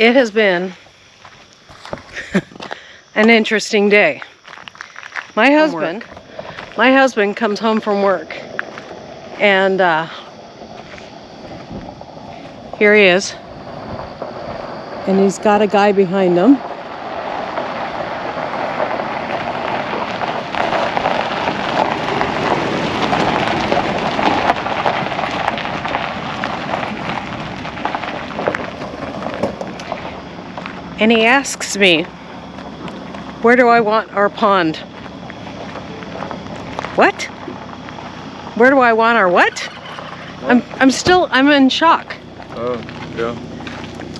It has been an interesting day. My husband comes home from work, and here he is, and he's got a guy behind him. And he asks me, where do I want our pond? What? Where do I want our what? I'm in shock. Oh, yeah.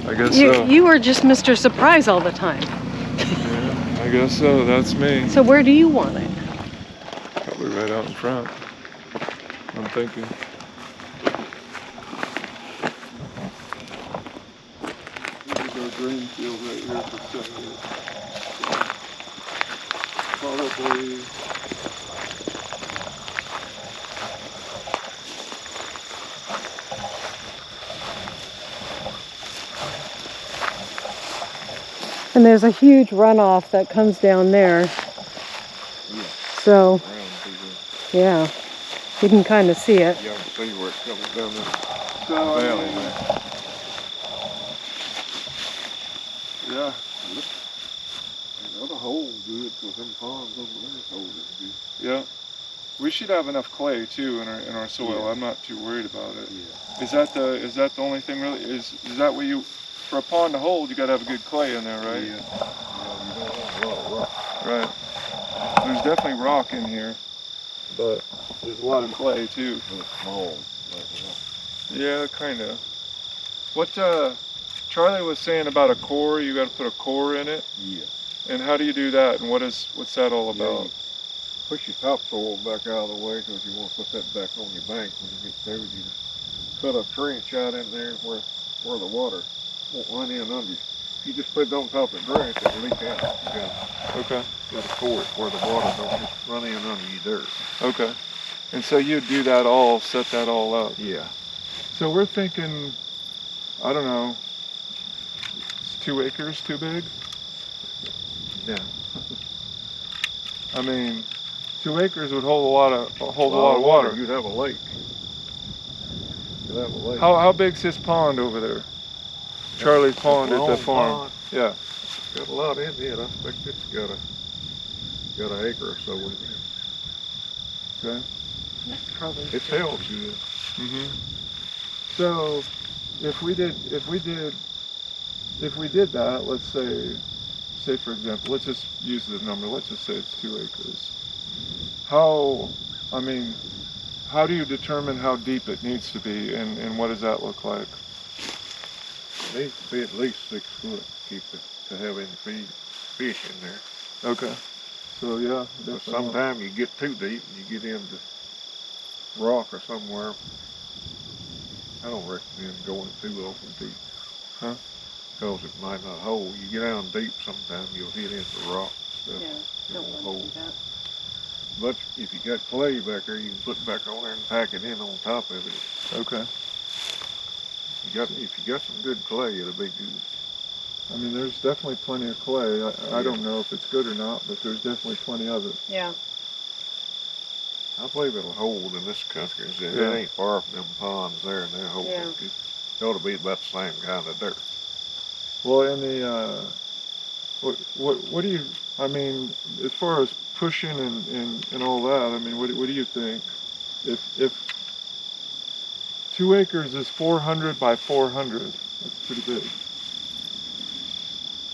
I guess so. You are just Mr. Surprise all the time. Yeah, I guess so. That's me. So where do you want it? Probably right out in front. I'm thinking. This is our drain field right here for second. Probably. And there's a huge runoff that comes down there. Yeah. So, yeah, you can kind of see it. You can see where it comes down the So, valley there. Yeah. Another hole good because them ponds over there hold it good. Yeah. We should have enough clay too in our soil. Yeah. I'm not too worried about it. Yeah. Is that the only thing really? Is that what you, for a pond to hold, you gotta have a good clay in there, right? Yeah. You don't want a lot of rock. Right. There's definitely rock in here, but there's a lot of clay too. It's small. Yeah, kind of. What Charlie was saying about a core, you got to put a core in it. Yeah. And how do you do that? And what's that all Yeah, about? you push your topsoil back out of the way because you want to put that back on your bank when you get there. You cut a trench out in there where the water won't run in under you. If you just put it on top of the trench, it'll leak out. You Okay. got to core it where the water don't just run in under your dirt. Okay. And so you do that all, set that all up. Yeah. So we're thinking, I don't know, is 2 acres too big? Yeah. I mean, 2 acres would hold a lot of water. You'd have a lake. You'd have a lake. How big's this pond over there? Charlie's pond at the farm. Pond. Yeah. It's got a lot in it. I expect it's got an acre or so in there. Okay. Probably. It's held good. Mhm. So, if we did that, let's say for example, let's just use the number. Let's just say it's 2 acres. How do you determine how deep it needs to be, and what does that look like? It needs to be at least 6 foot to have any fish in there. Okay. So yeah. But sometimes you get too deep and you get into rock or somewhere. I don't recommend going too awful deep. Huh? Because it might not hold. You get down deep, sometimes you'll hit into rock and stuff. Yeah, It don't won't want to hold. do that. But if you got clay back there, you can put it back on there and pack it in on top of it. Okay. If you got some good clay, it'll be good. I mean, there's definitely plenty of clay. I don't know if it's good or not, but there's definitely plenty of it. Yeah. I believe it'll hold in this country. It Yeah. ain't far from them ponds there, and they're holding Yeah. good. It ought to be about the same kind of dirt. Well, in the what do you? I mean, as far as pushing and all that, I mean, what do you think? If 2 acres is 400 by 400, that's pretty big.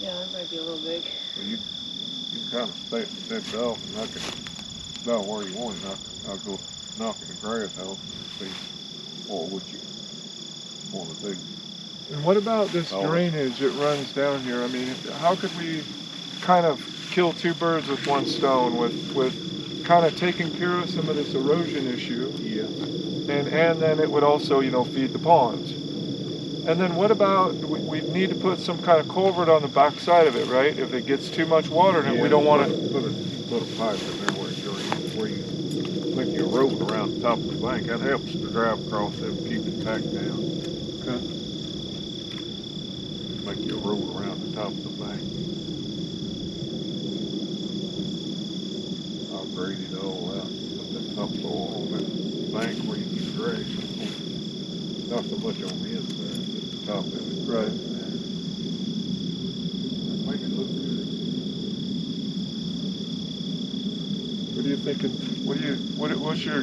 Yeah, that might be a little big. Well, you can kind of step it off and knock it about where you want it. I'll go knocking the grass off and see what you want to do. And what about this drainage that runs down here? I mean, how could we kind of kill 2 birds with 1 stone with kind of taking care of some of this erosion issue? Yeah. And then it would also, feed the ponds. And then what about, we need to put some kind of culvert on the back side of it, right? If it gets too much water in it, we don't want to... Put a pipe in there where you make your road around the top of the bank. That helps to drive across it and keep it tacked down. Okay. make you roll around the top of the bank. I'll grade it all out. Put that topsoil on that bank where you can grade. Not so much on the inside, but the top of it. Right. Make it look good. What are you thinking? What's your?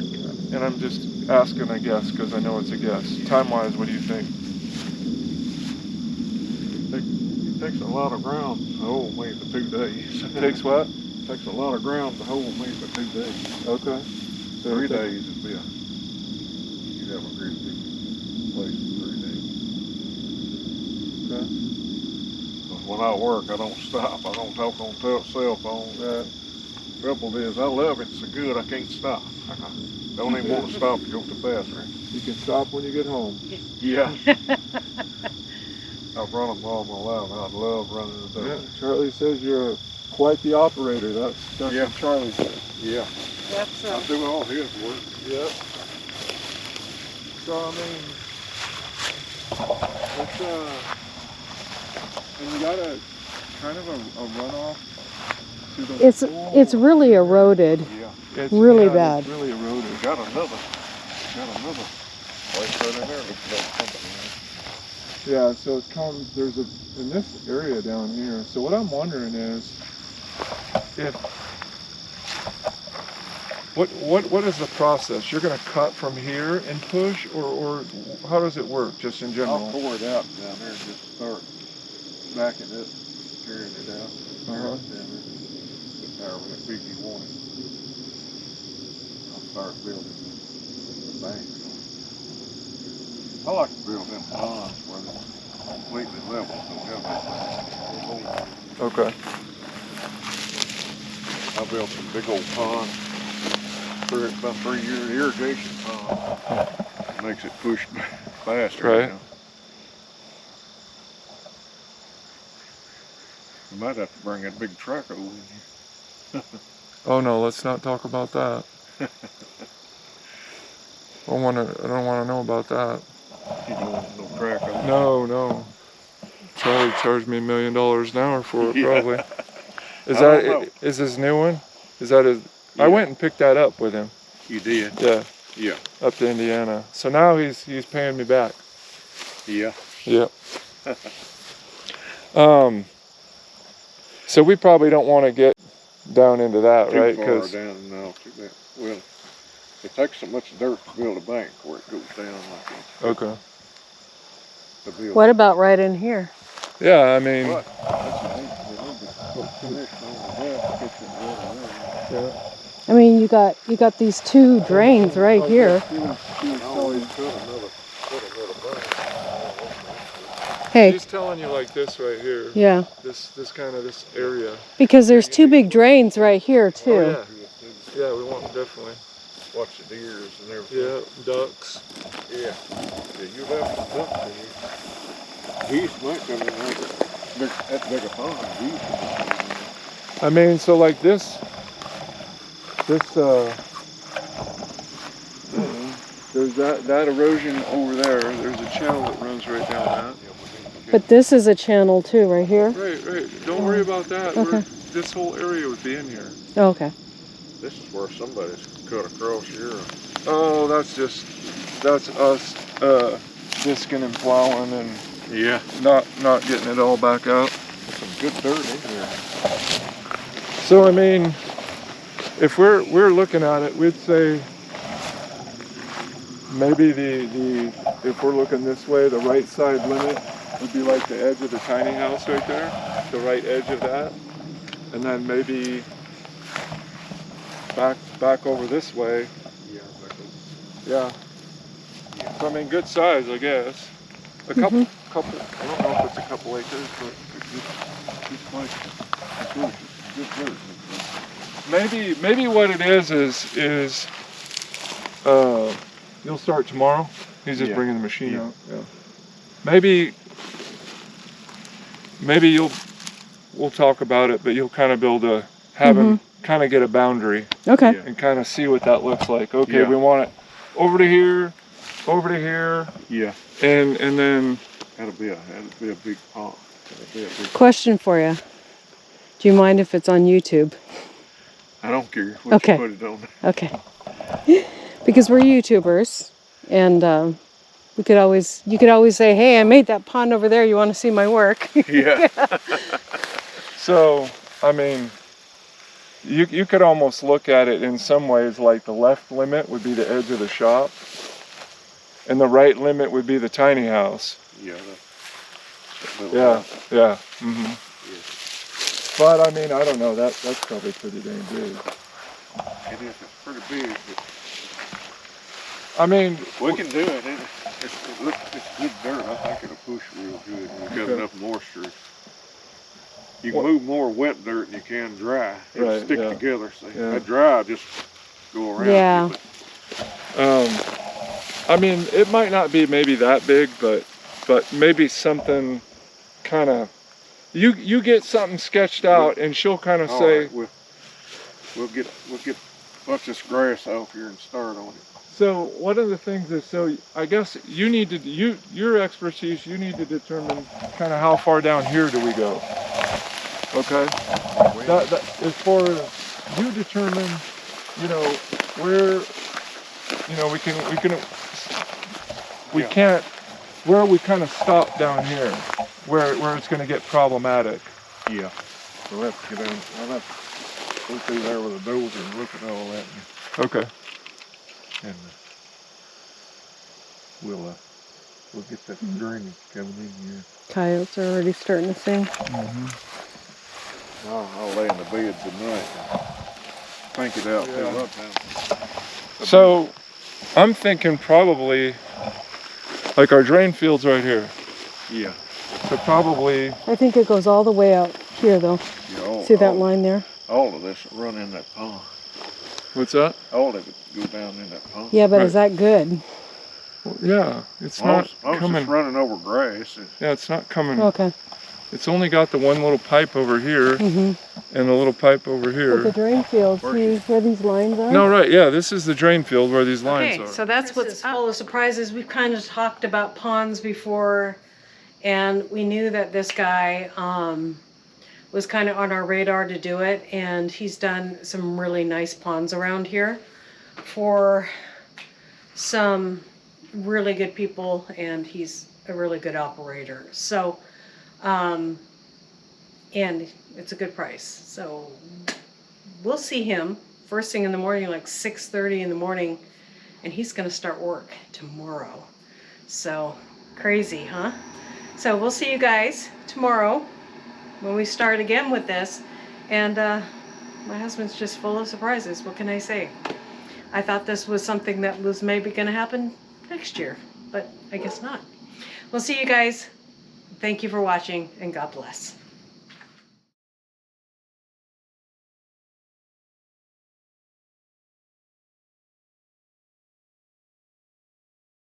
And I'm just asking, I guess, because I know it's a guess. Time-wise, what do you think? It takes a lot of ground to hold me for 2 days. It takes what? It takes a lot of ground to hold me for 2 days. Okay. So 3 days would be you'd have a great big place in 3 days. Okay. Because when I work, I don't stop. I don't talk on cell phone. Trouble is, I love it so good I can't stop. Don't even want to stop to go to the bathroom. You can stop when you get home. Yeah. I've run them all my life. I love running the dog. Yeah. Charlie says you're quite the operator. That's Yeah. what Charlie says. Yeah. That's I do all his work. Yep. So I mean, it's and you got a kind of a runoff to the pool. It's really eroded. Yeah. It's really yeah, bad. It's really eroded. Got another place right in there. Looks like something. Yeah, so it comes, there's in this area down here. So what I'm wondering is, what is the process? You're going to cut from here and push, or how does it work, just in general? I'll pour it out down there and just start backing it, carrying it out. Uh-huh. Down there. Put however big you want it. I'll start building the bank. I like to build them ponds where they're completely level, so we have that. Okay. I built some big old ponds, about 3-year irrigation pond. Makes it push faster. Right. You know? You might have to bring that big track over in here. Oh no, let's not talk about that. I don't want to know about that. You don't want no track over. No. Charlie charged me $1 million an hour for it, Yeah. probably. Is his new one? Is that his? Yeah. I went and picked that up with him. You did? Yeah. Yeah. Up to Indiana. So now he's paying me back. Yeah. Yep. So we probably don't want to get down into that, Too right? far down, no. Well, it takes so much dirt to build a bank where it goes down like that. Okay. What about right in here? Yeah, I mean. But Yeah. I mean, you got these two drains right here. Hey, He's telling you like this right here. yeah, This kind of this area. because there's two big drains right here too. Oh, yeah. Yeah, we want definitely. watch the deers and everything. Yeah, ducks. Yeah, you left some ducks in here. Geese might come in there, but that's big a pond. Geese. I mean, so like this, there's that erosion over there. There's a channel that runs right down that. But this is a channel too, right here. Right. Don't worry about that. Okay. This whole area would be in here. Oh, okay. This is where somebody's cut across here. Oh, that's us disking and plowing and Yeah. not getting it all back out. Some good dirt in here. So I mean, if we're looking at it, we'd say maybe if we're looking this way, the right side limit would be like the edge of the tiny house right there, the right edge of that, and then maybe back over this way. Yeah. So I mean, good size, I guess. A couple. I don't know if it's a couple acres, but This place is good dirt. maybe what it is you'll start tomorrow. He's just Yeah. bringing the machine Yeah. out. Yeah. Maybe we'll talk about it, but you'll kind of build have him kind of get a boundary Okay. Yeah. and kind of see what that looks like. Okay, Yeah. we want it over to here, Yeah. and then That'll be a big pond. That'd be a big- Question for you. Do you mind if it's on YouTube? I don't care what Okay. you put it on. Okay. Because we're YouTubers, and you could always say, "Hey, I made that pond over there. You want to see my work?" Yeah. So, I mean, you could almost look at it in some ways like the left limit would be the edge of the shop, and the right limit would be the tiny house. Yeah. Yeah, yeah. Mm-hmm. Yeah. But I mean, I don't know. That's probably pretty dang big. It is. It's pretty big. But I mean, we can do it. It's good dirt. I think it'll push real good. We've got Okay. enough moisture. You can move more wet dirt than you can dry. It'll Right, stick yeah. together. See, Yeah. that dry will just go around. Yeah. You, but I mean, it might not be maybe that big, but maybe something kind of. You get something sketched out, and she'll kind of all say. right, we'll get a bunch of this grass out here and start on it. So one of the things is, so I guess you need to your expertise. You need to determine kind of how far down here do we go. Okay. That as far as you determine, you know, where, you know, we Yeah. can't, where we kind of stop down here, where it's going to get problematic. Yeah. So we'll have to get down. I'll have to go through there with a dozer and look at all that, Okay. and we'll get that drainage coming in here. Coyotes are already starting to sing. I'll lay in the bed tonight and think it out. Yeah. Too. Right now. So I'm thinking probably like our drain field's right here. Yeah. So probably. I think it goes all the way out here, though. Yeah. See that line there? All of this will run in that pond. What's that? All of it go down in that pond. Yeah, but Right. is that good? Well, yeah, it's Well, not I was coming. just running over grass. Yeah, it's not coming. Okay. It's only got the one little pipe over here and a little pipe over But the here. drain field, see where these lines are? No, right, yeah, this is the drain field where these lines Okay, are. so that's what's full of surprises. We've kind of talked about ponds before, and we knew that this guy was kind of on our radar to do it, and he's done some really nice ponds around here for some really good people, and he's a really good operator. So, and it's a good price. So we'll see him first thing in the morning, like 6:30 in the morning, and he's gonna start work tomorrow. So crazy, huh? So we'll see you guys tomorrow when we start again with this. And my husband's just full of surprises. What can I say? I thought this was something that was maybe gonna happen next year, but I guess not. We'll see you guys. Thank you for watching, and God bless.